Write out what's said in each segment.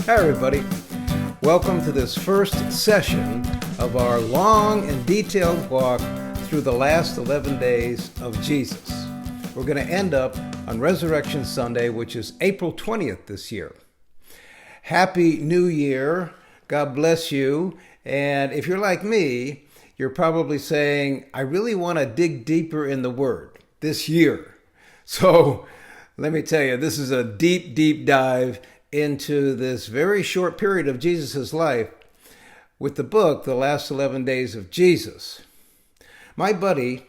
Hi everybody, welcome to this first session of our long and detailed walk through the last 11 days of Jesus. We're going to end up on Resurrection Sunday, which is April 20th this year. Happy New Year, God bless you, and if you're like me, you're probably saying, I really want to dig deeper in the Word this year. So let me tell you, this is a deep dive into this very short period of Jesus' life with the book, The Last 11 Days of Jesus. My buddy,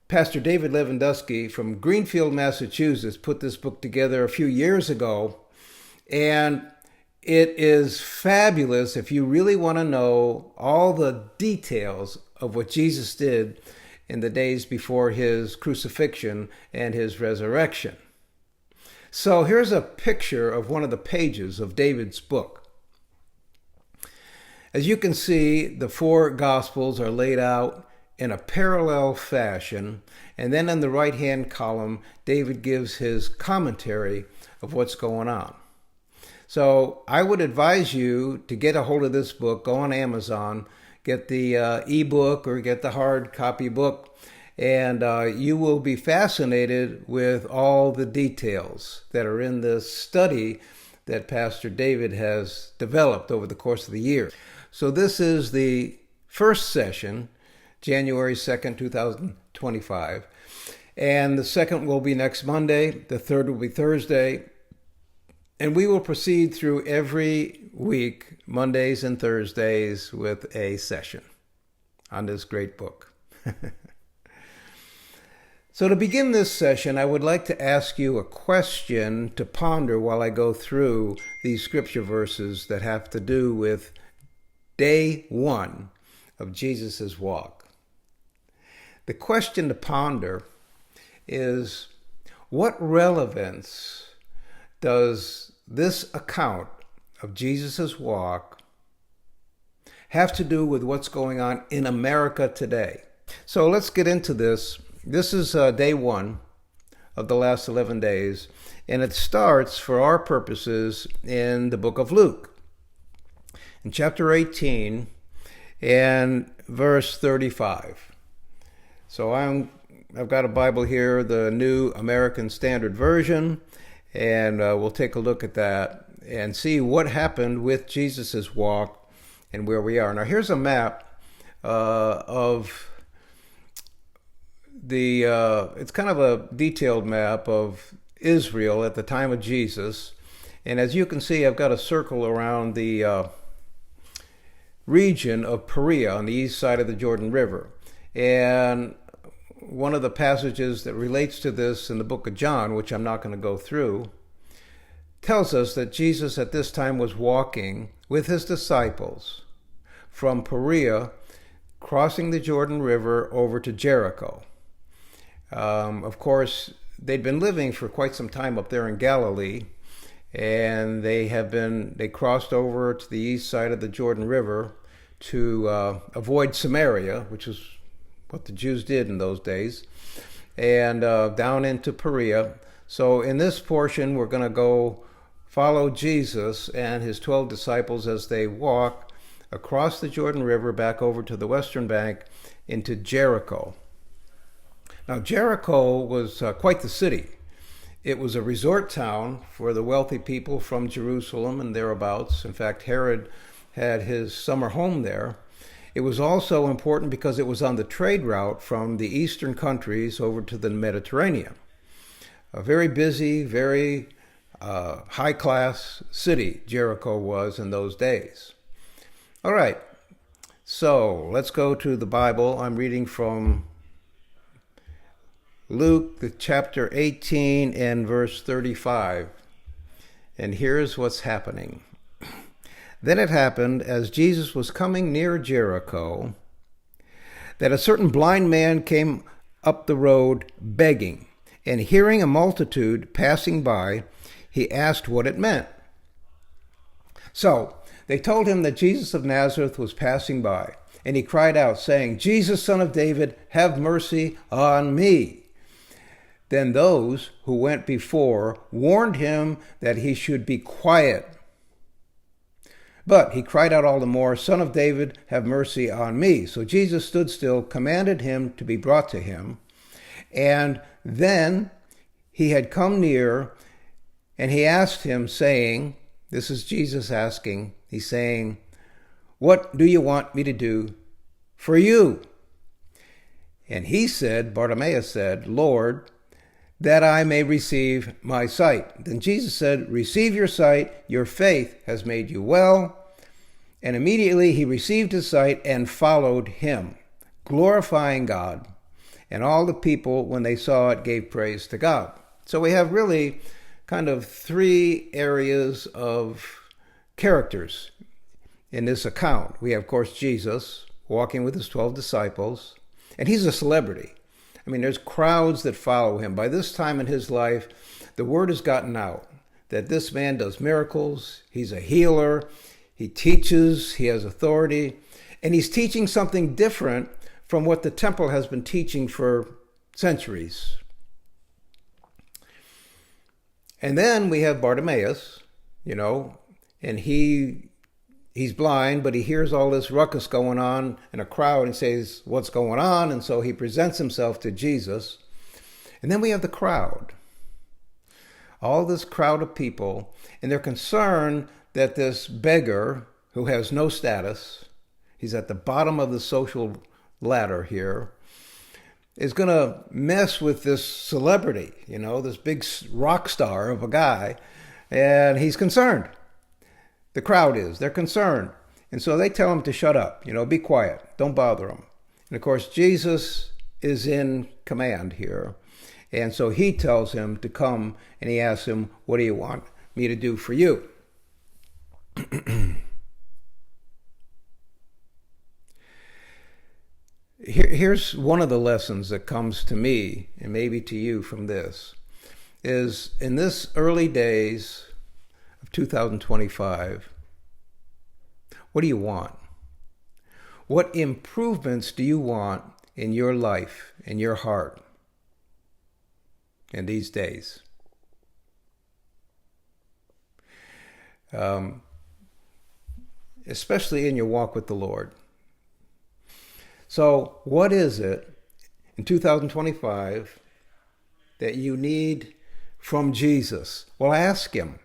Pastor David Lewandowski from Greenfield, Massachusetts, put this book together a few years ago, and it is fabulous if you really want to know all the details of what Jesus did in the days before his crucifixion and his resurrection. So here's a picture of one of the pages of David's book. As you can see, the four Gospels are laid out in a parallel fashion, and then in the right-hand column, David gives his commentary of what's going on. So I would advise you to get a hold of this book, go on Amazon, get the ebook or get the hard copy book, and you will be fascinated with all the details that are in this study that Pastor David has developed over the course of the year. So this is the first session, January 2nd, 2025. And the second will be next Monday. The third will be Thursday. And we will proceed through every week, Mondays and Thursdays, with a session on this great book. So to begin this session, I would like to ask you a question to ponder while I go through these scripture verses that have to do with day one of Jesus' walk. The question to ponder is, what relevance does this account of Jesus' walk have to do with what's going on in America today? So let's get into this. This is day one of the last 11 days, and it starts, for our purposes, in the book of Luke, in chapter 18 and verse 35. So I've got a Bible here, the New American Standard Version, and we'll take a look at that and see what happened with Jesus' walk and where we are. Now here's a map of it's kind of a detailed map of Israel at the time of Jesus. And as you can see, I've got a circle around the region of Perea on the east side of the Jordan River. And one of the passages that relates to this in the book of John, which I'm not going to go through, tells us that Jesus at this time was walking with his disciples from Perea, crossing the Jordan River over to Jericho. Of course, they'd been living for quite some time up there in Galilee, and they crossed over to the east side of the Jordan River to avoid Samaria, which is what the Jews did in those days, and down into Perea. So in this portion, we're going to go follow Jesus and his 12 disciples as they walk across the Jordan River back over to the western bank into Jericho. Now, Jericho was quite the city. It was a resort town for the wealthy people from Jerusalem and thereabouts. In fact, Herod had his summer home there. It was also important because it was on the trade route from the eastern countries over to the Mediterranean. A very busy, very high-class city Jericho was in those days. All right, so let's go to the Bible. I'm reading from Luke, the chapter 18 and verse 35. And here's what's happening. Then it happened, as Jesus was coming near Jericho, that a certain blind man came up the road begging, and hearing a multitude passing by, he asked what it meant. So they told him that Jesus of Nazareth was passing by, and he cried out, saying, Jesus, Son of David, have mercy on me. Then those who went before warned him that he should be quiet. But he cried out all the more, Son of David, have mercy on me. So Jesus stood still, commanded him to be brought to him. And then he had come near, and he asked him, saying, this is Jesus asking, he's saying, what do you want me to do for you? And he said, Bartimaeus said, Lord, that I may receive my sight. Then Jesus said, receive your sight, your faith has made you well. And immediately he received his sight and followed him, glorifying God. And all the people, when they saw it, gave praise to God. So we have really kind of three areas of characters in this account. We have, of course, Jesus walking with his 12 disciples, and he's a celebrity. I mean, there's crowds that follow him. By this time in his life, the word has gotten out that this man does miracles, he's a healer, he teaches, he has authority, and he's teaching something different from what the temple has been teaching for centuries. And then we have Bartimaeus, and he's blind, but he hears all this ruckus going on in a crowd and says, what's going on? And so he presents himself to Jesus. And then we have the crowd, all this crowd of people, and they're concerned that this beggar who has no status, he's at the bottom of the social ladder here, is going to mess with this celebrity, this big rock star of a guy, and he's concerned. The crowd is. They're concerned. And so they tell him to shut up, be quiet. Don't bother him. And of course, Jesus is in command here. And so he tells him to come, and he asks him, what do you want me to do for you? Here's one of the lessons that comes to me, and maybe to you from this, is in this early days of 2025, what do you want? What improvements do you want in your life, in your heart, in these days? Especially in your walk with the Lord. So what is it in 2025 that you need from Jesus? Well, ask him.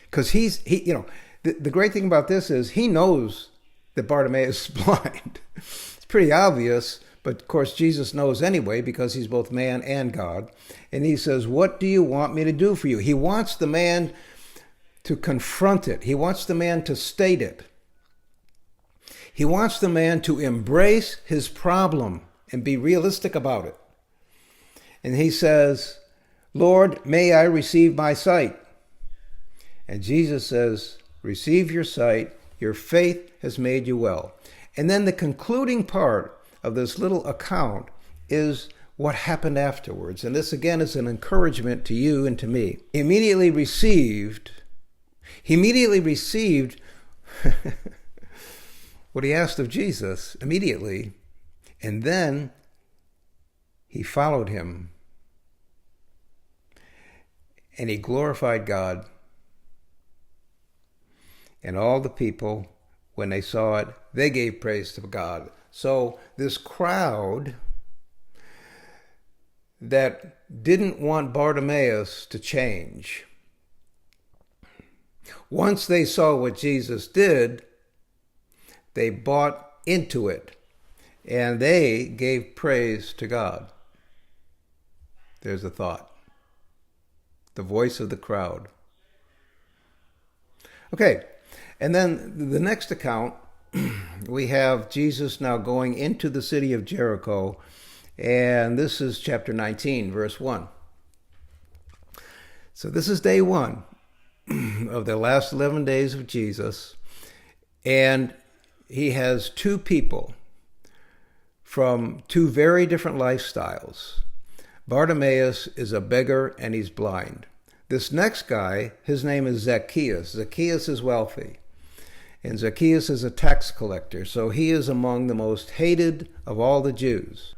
Because the great thing about this is he knows that Bartimaeus is blind. It's pretty obvious, but of course Jesus knows anyway because he's both man and God. And he says, what do you want me to do for you? He wants the man to confront it. He wants the man to state it. He wants the man to embrace his problem and be realistic about it. And he says, Lord, may I receive my sight? And Jesus says, receive your sight. Your faith has made you well. And then the concluding part of this little account is what happened afterwards. And this again is an encouragement to you and to me. He immediately received what he asked of Jesus immediately, and then he followed him, and he glorified God. And all the people, when they saw it, they gave praise to God. So this crowd that didn't want Bartimaeus to change, once they saw what Jesus did, they bought into it, and they gave praise to God. There's a thought. The voice of the crowd. Okay, and then the next account, we have Jesus now going into the city of Jericho, and this is chapter 19, verse 1. So this is day 1 of the last 11 days of Jesus, and he has two people from two very different lifestyles. Bartimaeus is a beggar and he's blind. This next guy, his name is Zacheus. Zacheus is wealthy. And Zacheus is a tax collector, so he is among the most hated of all the Jews.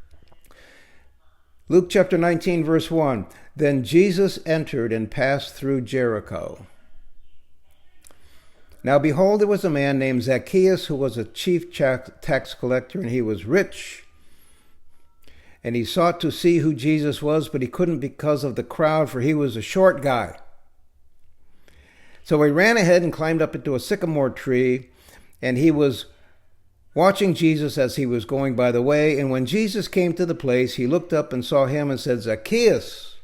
Luke chapter 19, verse 1. Then Jesus entered and passed through Jericho. Now behold, there was a man named Zacheus who was a chief tax collector, and he was rich. And he sought to see who Jesus was, but he couldn't because of the crowd, for he was a short guy. So he ran ahead and climbed up into a sycamore tree, and he was watching Jesus as he was going by the way. And when Jesus came to the place, he looked up and saw him and said, Zacchaeus,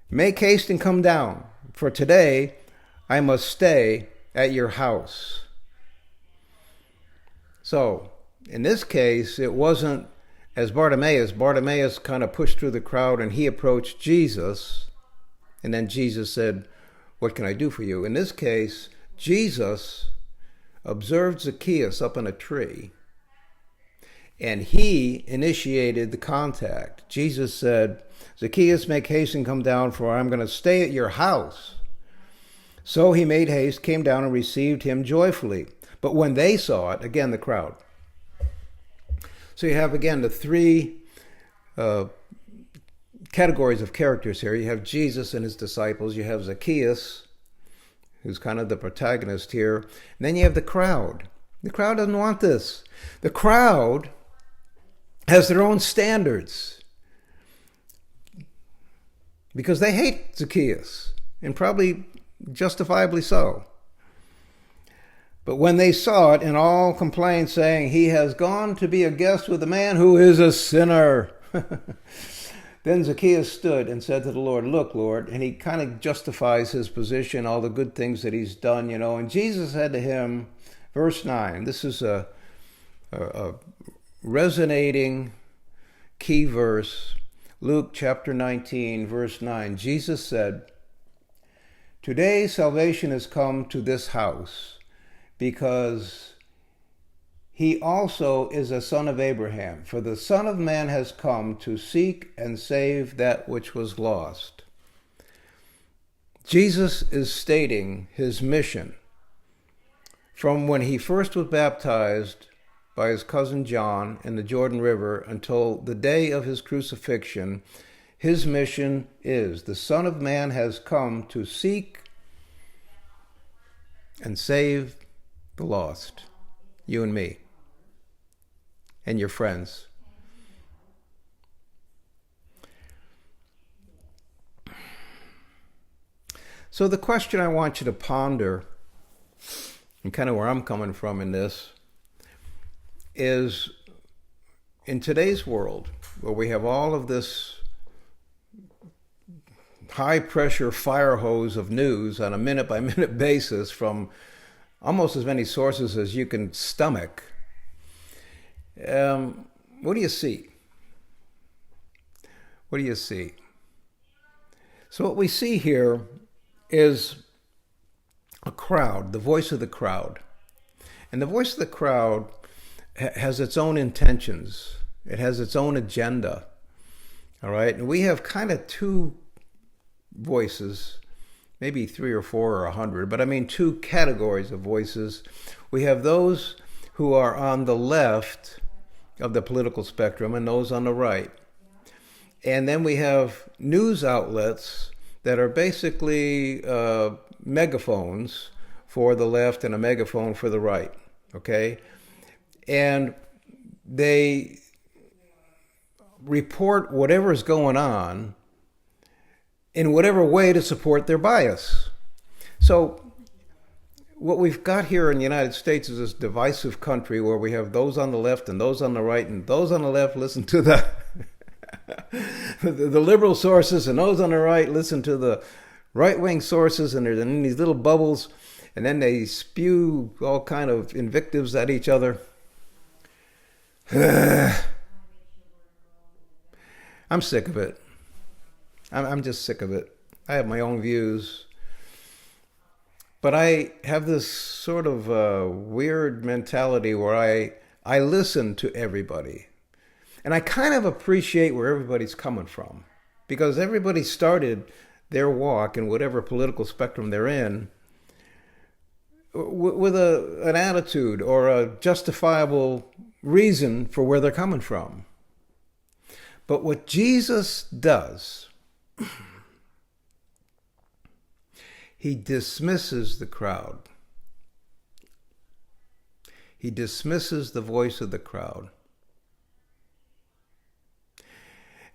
make haste and come down, for today I must stay at your house. So, in this case, it wasn't as Bartimaeus. Bartimaeus kind of pushed through the crowd and he approached Jesus. And then Jesus said, what can I do for you? In this case, Jesus observed Zacchaeus up in a tree. And he initiated the contact. Jesus said, Zacchaeus, make haste and come down, for I'm going to stay at your house. So he made haste, came down, and received him joyfully. But when they saw it, again, the crowd. So you have, again, the three categories of characters here. You have Jesus and his disciples. You have Zacchaeus, who's kind of the protagonist here. And then you have the crowd. The crowd doesn't want this. The crowd has their own standards because they hate Zacchaeus, and probably justifiably so. But when they saw it, and all complained, saying, he has gone to be a guest with a man who is a sinner. Then Zacchaeus stood and said to the Lord, look, Lord, and he kind of justifies his position, all the good things that he's done, and Jesus said to him, verse 9, this is a resonating key verse, Luke chapter 19, verse 9. Jesus said, today salvation has come to this house, because he also is a son of Abraham. For the Son of Man has come to seek and save that which was lost. Jesus is stating his mission from when he first was baptized by his cousin John in the Jordan River until the day of his crucifixion. His mission is, the Son of Man has come to seek and save the lost, you and me, and your friends. So the question I want you to ponder, and kind of where I'm coming from in this, is in today's world, where we have all of this high-pressure fire hose of news on a minute-by-minute basis from almost as many sources as you can stomach. What do you see? What do you see? So what we see here is a crowd, the voice of the crowd. And the voice of the crowd has its own intentions. It has its own agenda. All right? And we have kind of two voices, maybe 3 or 4 or 100, but I mean 2 categories of voices. We have those who are on the left of the political spectrum and those on the right. And then we have news outlets that are basically megaphones for the left and a megaphone for the right, okay? And they report whatever is going on in whatever way to support their bias. So what we've got here in the United States is this divisive country where we have those on the left and those on the right, and those on the left listen to the the liberal sources, and those on the right listen to the right-wing sources, and they're in these little bubbles, and then they spew all kind of invectives at each other. I'm sick of it. I'm just sick of it. I have my own views. But I have this sort of weird mentality where I listen to everybody. And I kind of appreciate where everybody's coming from. Because everybody started their walk in whatever political spectrum they're in with an attitude or a justifiable reason for where they're coming from. But what Jesus does, He dismisses the crowd. He dismisses the voice of the crowd.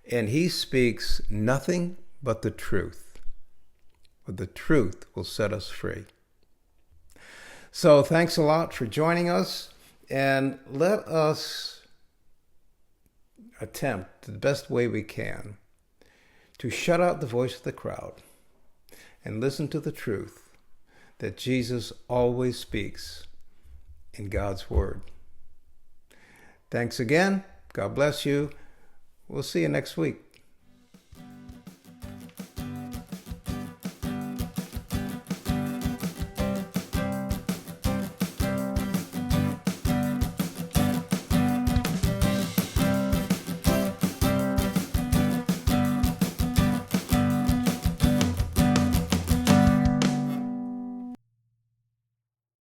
And he speaks nothing but the truth. But the truth will set us free. So thanks a lot for joining us. And let us attempt the best way we can to shut out the voice of the crowd and listen to the truth that Jesus always speaks in God's Word. Thanks again. God bless you. We'll see you next week.